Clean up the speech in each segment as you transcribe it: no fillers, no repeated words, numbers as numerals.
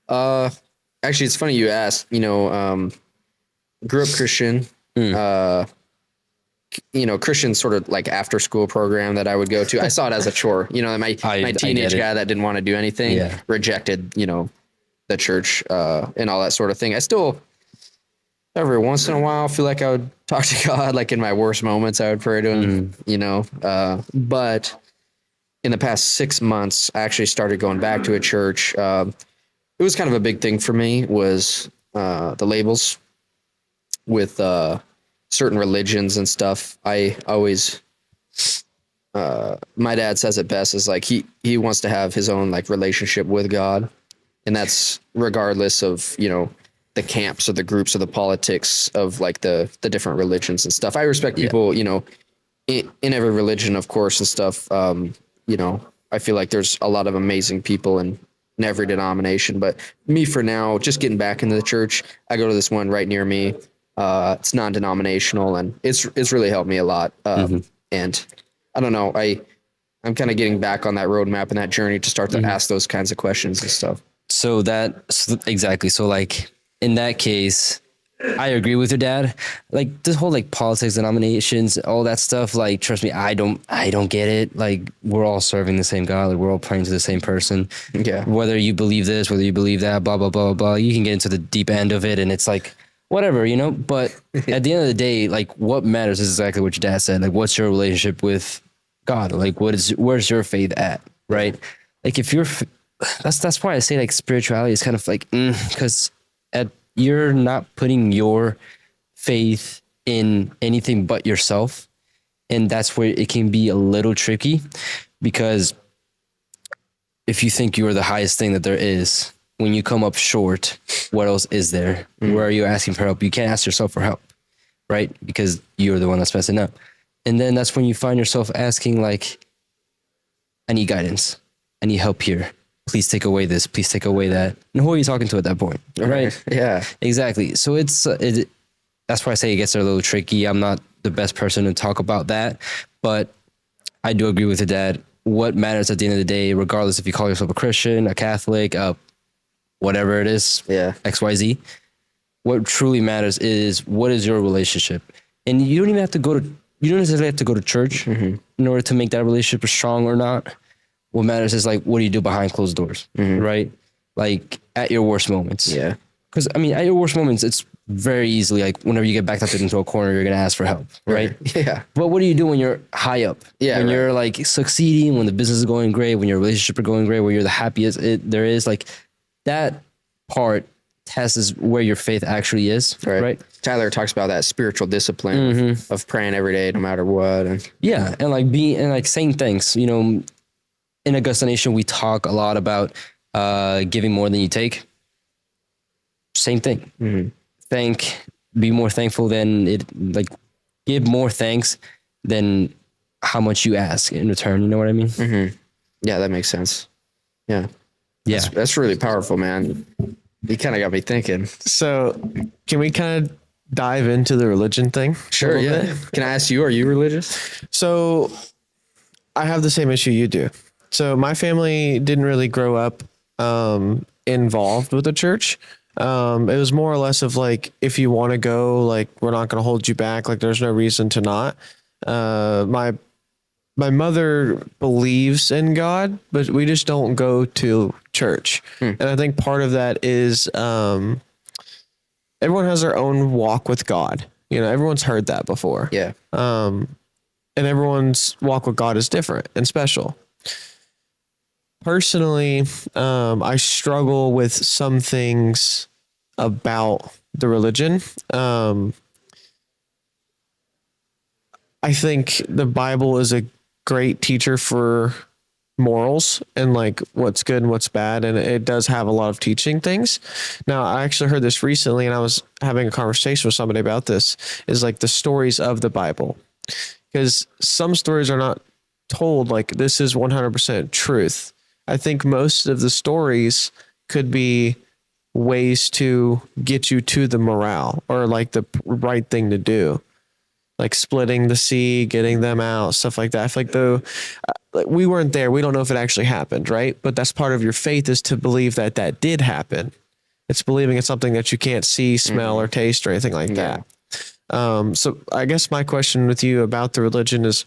Uh, Actually, it's funny you asked. Grew up Christian. Mm. Christian sort of like after school program that I would go to. I saw it as a chore. My teenage guy that didn't want to do anything rejected, the church and all that sort of thing. I still every once in a while feel like I would talk to God, like in my worst moments, I would pray to him, but in the past 6 months, I actually started going back to a church. It was kind of a big thing for me was the labels with certain religions and stuff. I always, my dad says it best is like he wants to have his own like relationship with God, and that's regardless of the camps or the groups or the politics of like the different religions and stuff. I respect people, in every religion, of course, and stuff. I feel like there's a lot of amazing people in every denomination, but me for now, just getting back into the church, I go to this one right near me. It's non-denominational, and it's really helped me a lot. And I don't know, I'm kind of getting back on that roadmap and that journey to start to ask those kinds of questions and stuff. Exactly. So like in that case, I agree with your dad. Like this whole like politics, denominations, all that stuff. Like, trust me, I don't get it. Like we're all serving the same God. Like we're all praying to the same person. Yeah. Whether you believe this, whether you believe that, blah, blah, blah, blah, you can get into the deep end of it. And it's like, whatever, but at the end of the day, like what matters is exactly what your dad said. Like, what's your relationship with God? Like where's your faith at? Right. Like if that's why I say like spirituality is kind of like, because you're not putting your faith in anything but yourself. And that's where it can be a little tricky, because if you think you are the highest thing that there is, when you come up short, what else is there? Where are you asking for help? You can't ask yourself for help, right? Because you're the one that's messing up. And then that's when you find yourself asking like, I need guidance. I need help here. Please take away this. Please take away that. And who are you talking to at that point? Right? Yeah, exactly. So that's why I say it gets a little tricky. I'm not the best person to talk about that, but I do agree with your dad. What matters at the end of the day, regardless if you call yourself a Christian, a Catholic, whatever it is, XYZ, what truly matters is what is your relationship. And you don't necessarily have to go to church in order to make that relationship strong or not. What matters is like, what do you do behind closed doors, right? Like at your worst moments. Yeah. Because I mean, at your worst moments, it's very easily like whenever you get backed up into a corner, you're going to ask for help, right? Yeah. But what do you do when you're high up? Yeah. When you're like succeeding, when the business is going great, when your relationship is going great, when you're the happiest there is, like that part tests where your faith actually is, right? Tyler talks about that spiritual discipline of praying every day, no matter what. And and saying thanks, in Augusta Nation, we talk a lot about giving more than you take. Same thing. Be more thankful than give more thanks than how much you ask in return. You know what I mean? Yeah, that makes sense. Yeah. That's really powerful, man. You kind of got me thinking. So can we kind of dive into the religion thing? Sure. Yeah. Bit? Can I ask you, are you religious? So I have the same issue you do. So my family didn't really grow up involved with the church. It was more or less of like, if you want to go, like, we're not going to hold you back. Like, there's no reason to not. My mother believes in God, but we just don't go to church. And I think part of that is everyone has their own walk with God. Everyone's heard that before. Yeah. And everyone's walk with God is different and special. Personally, I struggle with some things about the religion. I think the Bible is a great teacher for morals and like what's good and what's bad. And it does have a lot of teaching things. Now, I actually heard this recently, and I was having a conversation with somebody about this, is like the stories of the Bible. Because some stories are not told like this is 100% truth. I think most of the stories could be ways to get you to the morale or like the right thing to do, like splitting the sea, getting them out, stuff like that. I feel like like, we weren't there. We don't know if it actually happened, right? But that's part of your faith, is to believe that that did happen. It's believing it's something that you can't see, smell, or taste or anything like that. So I guess my question with you about the religion is,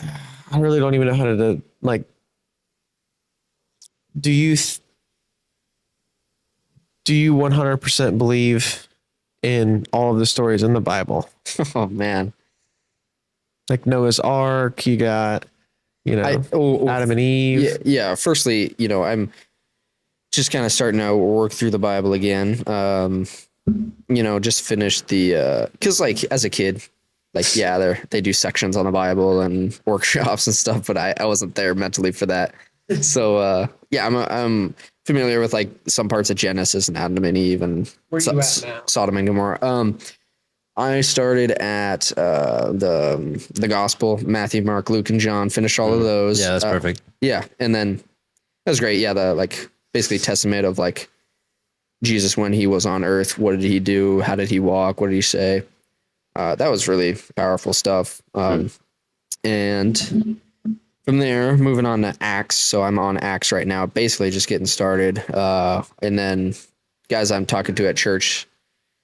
I really don't even know how to like, do you 100% believe in all of the stories in the Bible? Oh man. Like Noah's Ark, you got, Adam and Eve. Yeah. Firstly, I'm just kind of starting to work through the Bible again. Just finished cause like as a kid, like, yeah, they do sections on the Bible and workshops and stuff, but I wasn't there mentally for that. So, yeah, I'm familiar with like some parts of Genesis and Adam and Eve and Sodom and Gomorrah. I started at the Gospel, Matthew, Mark, Luke, and John. Finished all of those. Yeah, that's perfect. Yeah, and then that was great. Yeah, the like basically testament of like Jesus when he was on Earth. What did he do? How did he walk? What did he say? That was really powerful stuff. And from there, moving on to Acts. So I'm on Acts right now, basically just getting started. And then guys I'm talking to at church,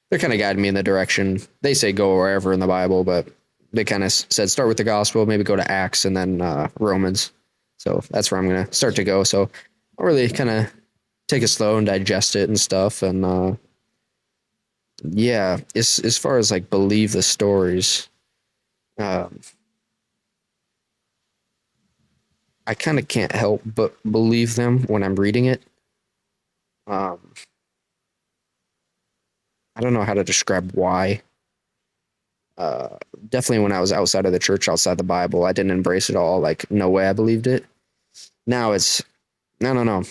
they're kind of guiding me in the direction. They say go wherever in the Bible, but they kind of said start with the gospel, maybe go to Acts and then Romans. So that's where I'm going to start to go. So I'll really kind of take it slow and digest it and stuff. And yeah, as far as like believe the stories, I kind of can't help but believe them when I'm reading it. I don't know how to describe why. Definitely when I was outside of the church, outside the Bible, I didn't embrace it all. Like, no way I believed it. Now I don't know.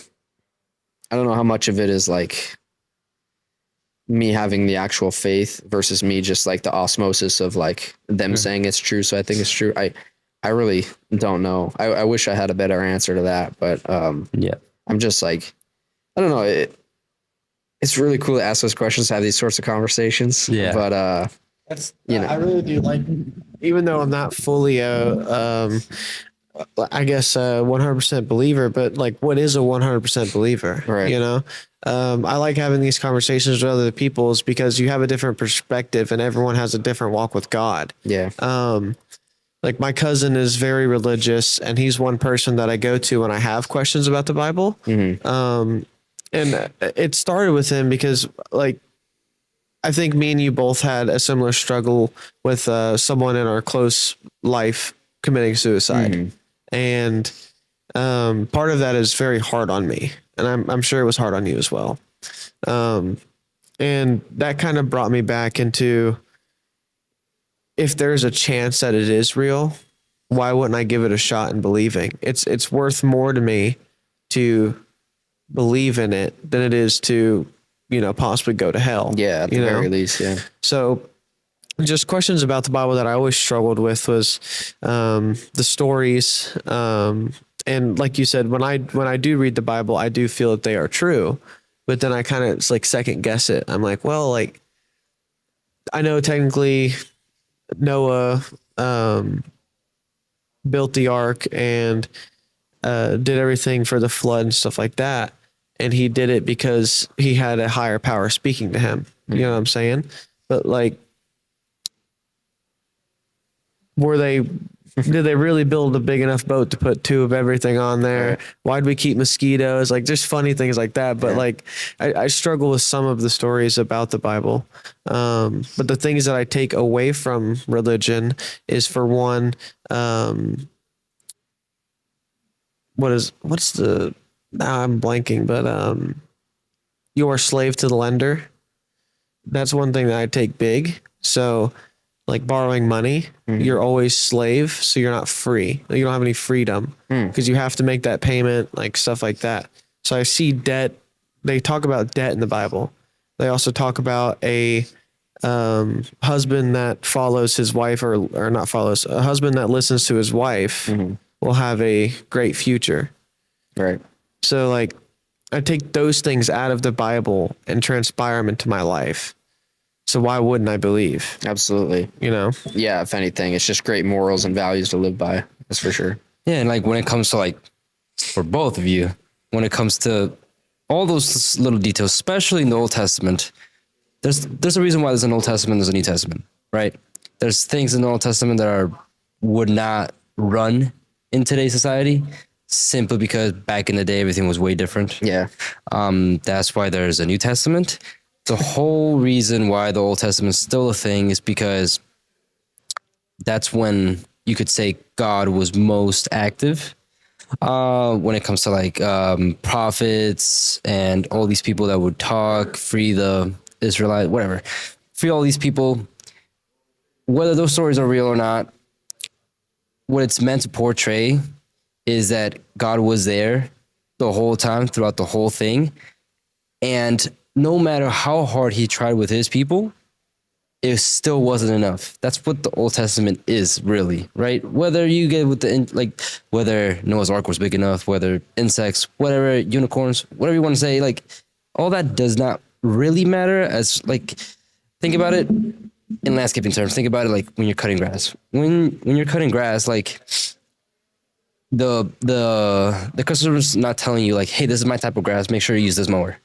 I don't know how much of it is like me having the actual faith versus me just like the osmosis of like them saying it's true. So I think it's true. I really don't know. I wish I had a better answer to that, but yeah, I'm just like, I don't know. It's really cool to ask those questions, have these sorts of conversations. Yeah. But I really do like, even though I'm not fully I guess 100% believer, but like, what is a 100% believer? Right. I like having these conversations with other people, is because you have a different perspective and everyone has a different walk with God. yeah, Like my cousin is very religious, and he's one person that I go to when I have questions about the Bible. And it started with him because, like, I think me and you both had a similar struggle with someone in our close life committing suicide. And part of that is very hard on me, and I'm sure it was hard on you as well. And that kind of brought me back into, if there's a chance that it is real, why wouldn't I give it a shot in believing? It's worth more to me to believe in it than it is to, possibly go to hell. yeah, at the very least, yeah. So just questions about the Bible that I always struggled with was the stories. And like you said, when I do read the Bible, I do feel that they are true, but then I kind of like second guess it. I'm like, well, like, I know technically Noah built the ark and did everything for the flood and stuff like that. And he did it because he had a higher power speaking to him. You know what I'm saying? But like, did they really build a big enough boat to put two of everything on there? Right. Why'd we keep mosquitoes? Like, just funny things like that. But like, I struggle with some of the stories about the Bible. But the things that I take away from religion is, for one, I'm blanking, but you're a slave to the lender. That's one thing that I take big. So, like borrowing money, you're always slave, so you're not free. You don't have any freedom because you have to make that payment, like stuff like that. So I see debt. They talk about debt in the Bible. They also talk about a husband that follows his wife, or not follows, a husband that listens to his wife will have a great future. Right. So like, I take those things out of the Bible and transpire them into my life. So why wouldn't I believe? Absolutely. You know? Yeah. If anything, it's just great morals and values to live by. That's for sure. Yeah, and like when it comes to like for both of you, when it comes to all those little details, especially in the Old Testament, there's a reason why there's an Old Testament, there's a New Testament, right? There's things in the Old Testament that would not run in today's society simply because back in the day everything was way different. Yeah. That's why there's a New Testament. The whole reason why the Old Testament is still a thing is because that's when you could say God was most active. When it comes to like prophets and all these people that would talk, free the Israelite, whatever, free all these people, whether those stories are real or not, what it's meant to portray is that God was there the whole time throughout the whole thing. And no matter how hard he tried with his people, it still wasn't enough. That's what the Old Testament is really, right? Whether you get with whether Noah's Ark was big enough, whether insects, whatever, unicorns, whatever you want to say, like all that does not really matter. As like, think about it in landscaping terms. Think about it like when you're cutting grass. When you're cutting grass, like the customer's not telling you like, hey, this is my type of grass. Make sure you use this mower,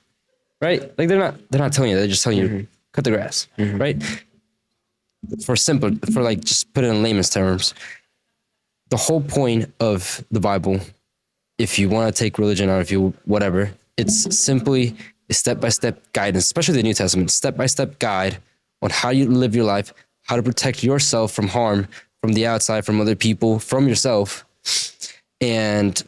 right? Like they're not telling you. They're just telling you cut the grass, right? For like just put it in layman's terms, the whole point of the Bible, if you want to take religion or if you whatever, it's simply a step-by-step guidance, especially the New Testament, step-by-step guide on how you live your life, how to protect yourself from harm, from the outside, from other people, from yourself, and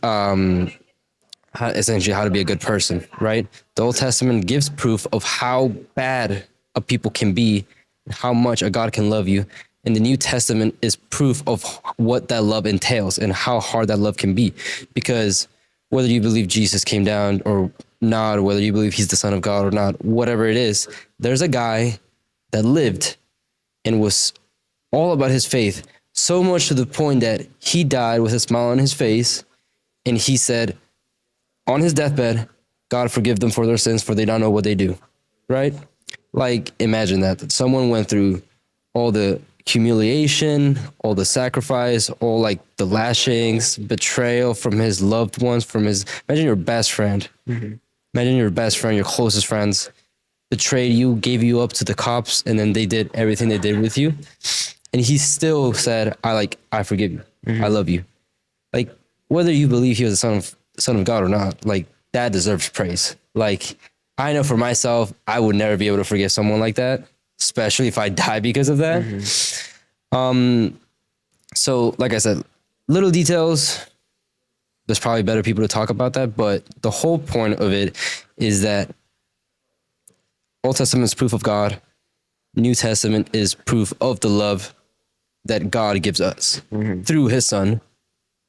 essentially how to be a good person, right? The Old Testament gives proof of how bad a people can be, how much a God can love you. And the New Testament is proof of what that love entails and how hard that love can be. Because whether you believe Jesus came down or not, or whether you believe he's the Son of God or not, whatever it is, there's a guy that lived and was all about his faith, so much to the point that he died with a smile on his face. And he said on his deathbed, God forgive them for their sins, for they don't know what they do, right? Like, imagine that someone went through all the humiliation, all the sacrifice, all like the lashings, betrayal from his loved ones, imagine your best friend. Imagine your best friend, your closest friends betrayed you, gave you up to the cops, and then they did everything they did with you. And he still said, I forgive you. I love you. Like, whether you believe he was the son of God or not, like that deserves praise. Like, I know for myself, I would never be able to forgive someone like that, especially if I die because of that. So like I said, little details, there's probably better people to talk about that, but the whole point of it is that Old Testament is proof of God. New Testament is proof of the love that God gives us through his son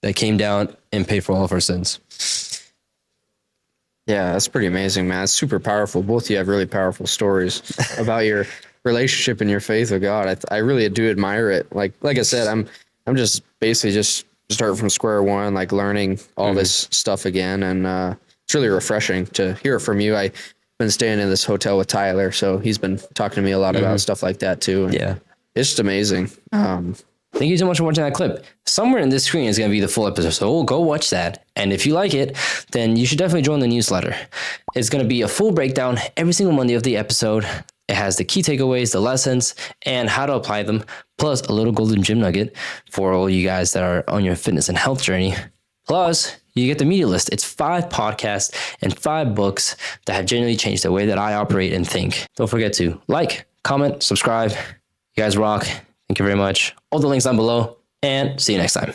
that came down and paid for all of our sins. Yeah, that's pretty amazing, man. It's super powerful. Both of you have really powerful stories about your relationship and your faith with God. I really do admire it. Like I said, I'm just basically just starting from square one, like learning all this stuff again, and it's really refreshing to hear it from you. I've been staying in this hotel with Tyler, so he's been talking to me a lot about stuff like that too. And Yeah. it's just amazing. Thank you so much for watching that clip. Somewhere in this screen is going to be the full episode, so go watch that. And if you like it, then you should definitely join the newsletter. It's going to be a full breakdown every single Monday of the episode. It has the key takeaways, the lessons, and how to apply them, plus a little golden gym nugget for all you guys that are on your fitness and health journey. Plus, you get the media list. It's 5 podcasts and 5 books that have genuinely changed the way that I operate and think. Don't forget to like, comment, subscribe. You guys rock. Thank you very much. All the links down below, and see you next time.